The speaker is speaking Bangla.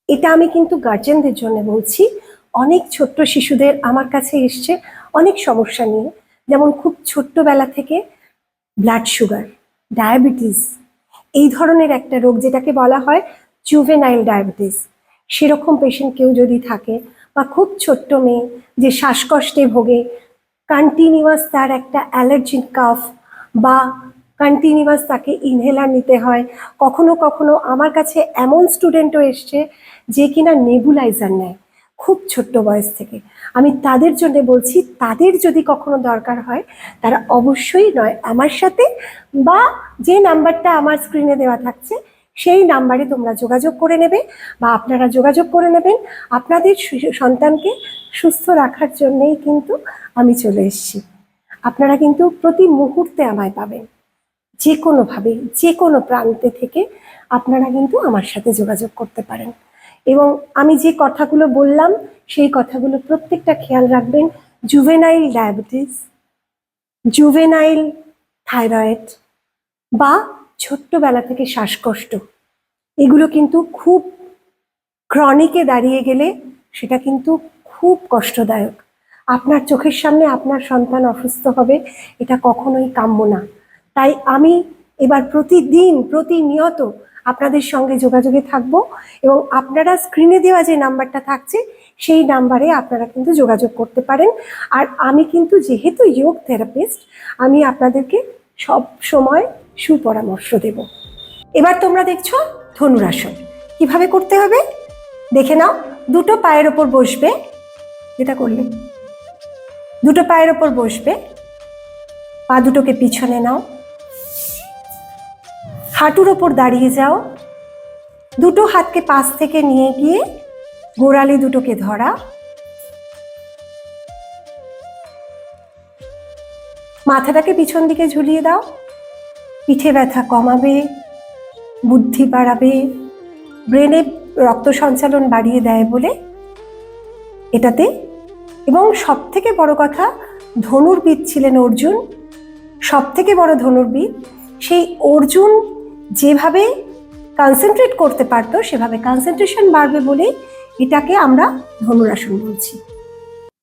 এটা আমি কিন্তু গার্জেনদের জন্য বলছি। অনেক ছোট্ট শিশুদের আমার কাছে এসছে অনেক সমস্যা নিয়ে, যেমন খুব ছোট্টবেলা থেকে ব্লাড সুগার, ডায়াবেটিস, এই ধরনের একটা রোগ যেটাকে বলা হয় জুভেনাইল ডায়াবেটিস, সেরকম পেশেন্ট কেউ যদি থাকে, বা খুব ছোট্ট মেয়ে যে শ্বাসকষ্টে ভোগে, কন্টিনিউয়াস তার একটা অ্যালার্জিক কাফ, বা কন্টিনিউয়াস তাকে ইনহেলার নিতে হয়। কখনো কখনো আমার কাছে এমন স্টুডেন্টও এসছে যে কিনা নেবুলাইজার নেয় খুব ছোট্ট বয়স থেকে। আমি তাদের জন্য বলছি, তাদের যদি কখনো দরকার হয় তারা অবশ্যই নয় আমার সাথে, বা যে নাম্বারটা আমার স্ক্রিনে দেওয়া থাকছে সেই নাম্বারে তোমরা যোগাযোগ করে নেবে, বা আপনারা যোগাযোগ করে নেবেন। আপনাদের সন্তানকে সুস্থ রাখার জন্যেই কিন্তু আমি চলে এসেছি। আপনারা কিন্তু প্রতি মুহূর্তে আমায় পাবেন, যে কোনোভাবে যে কোনো প্রান্তে থেকে আপনারা কিন্তু আমার সাথে যোগাযোগ করতে পারেন। এবং আমি যে কথাগুলো বললাম সেই কথাগুলো প্রত্যেকটা খেয়াল রাখবেন। জুভেনাইল ডায়াবেটিস, জুভেনাইল থাইরয়েড, বা ছোট্টবেলা থেকে শ্বাসকষ্ট, এগুলো কিন্তু খুব ক্রনিকে দাঁড়িয়ে গেলে সেটা কিন্তু খুব কষ্টদায়ক। আপনার চোখের সামনে আপনার সন্তান অসুস্থ হবে, এটা কখনোই কাম্য না। তাই আমি এবার প্রতিদিন প্রতিনিয়ত আপনাদের সঙ্গে যোগাযোগে থাকব, এবং আপনারা স্ক্রিনে দেওয়া যে নাম্বারটা থাকছে সেই নাম্বারে আপনারা কিন্তু যোগাযোগ করতে পারেন। আর আমি কিন্তু যেহেতু যোগ থেরাপিস্ট, আমি আপনাদেরকে সব সময় সুপরামর্শ দেব। এবার তোমরা দেখছো ধনুরাসন কিভাবে করতে হবে, দেখে নাও। দুটো পায়ের ওপর বসবে, যেটা করলে দুটো পায়ের ওপর বসবে, পা দুটোকে পিছনে নাও, হাঁটুর ওপর দাঁড়িয়ে যাও, দুটো হাতকে পাশ থেকে নিয়ে গিয়ে গোড়ালি দুটোকে ধরা, মাথাটাকে পিছন দিকে ঝুলিয়ে দাও। পিঠে ব্যথা কমাবে, বুদ্ধি বাড়াবে, ব্রেনে রক্ত সঞ্চালন বাড়িয়ে দেয় বলে এটাতে। এবং সব থেকে বড় কথা, ধনুর্বিদ ছিলেন অর্জুন, সব থেকে বড় ধনুর্বিদ। সেই অর্জুন যেভাবে কনসেন্ট্রেট করতে পারতো, সেভাবে কনসেন্ট্রেশন বাড়বে বলে এটাকে আমরা ধনুরাসন বলছি।